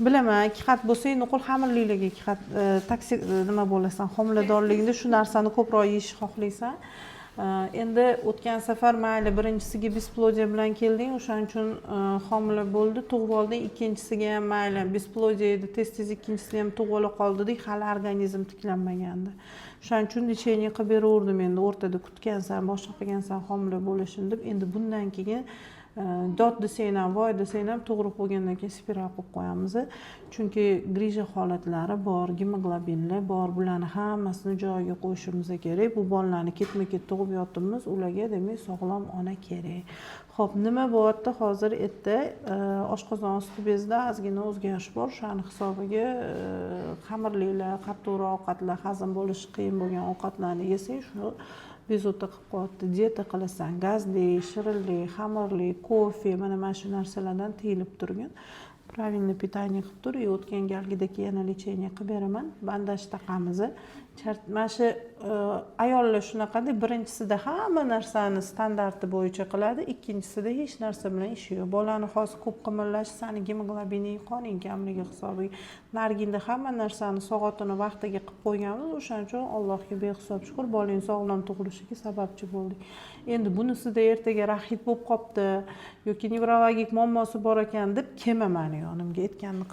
bilaman 2 xat bo'lsa nuqul xamirlilarga 2 xat taksi nima bo'lasan homiladorligingda shu narsani ko'proq yeyishni xohlaysan. Endi o'tgan safar mayli birinchisiga besplodiya bilan kelding, o'shaning uchun homila bo'ldi, tug'ib olding, ikkinchisiga ham mayli besplodiya edi, tez ikkinchisida ham tug'ib ola qoldik, hali organizm tiklanmagandi. O'shaning uchun lecheniya qilib beraverdim, endi o'rtada kutgansan, boshqa qilgansan homila bo'lishini deb. Endi bundan keyin dod desang ham, voy desang ham tug'ruq bo'lgandan keyin spiral qo'yib qo'yamiz. Chunki grija holatlari bor, gemoglobinlar bor, bularni hammasini joyiga qo'yishimiz kerak. Bu bolalarni ketma-ket tug'ib yotibmiz, ularga demak sog'lom ona kerak. Xo'p, nima bo'lyapti hozir? Erta oshqozon osti bezida ozgina o'zgarish bor. O'shani hisobiga xamirlilar, qattiqroq ovqatlar, hazm bo'lishi qiyin bo'lgan ovqatlarni yesang, shu bezovta qilib qo'yapti. Dieta qilasan, gazli, shirinli, xamirli, kofe, mana shu narsalardan tiyilib turgin. Правильный питание qilib tur. O'tgan galgidagi yana lecheniya qilib beraman. Bandaj taqamiz. Mana shu ayollar shunaqada, birinchisida hamma narsani standarti bo'yicha qiladi, ikkinchisida hech narsa bilan ishi yo'q. Bolani hozir ko'p qimirlash sani gemoglobining, qoning kamligi hisobiga. Narginda hamma narsani soatini vaqtiga qilib qo'yganmiz. O'shaning uchun Allohga behisob shukr, bolang sog'lom tug'ilishiga sababchi bo'ldik. Endi bunisida ertaga rahit bo'lib qopti yoki nevrologik muammosi bor ekan deb kelma mani yonimga aytganini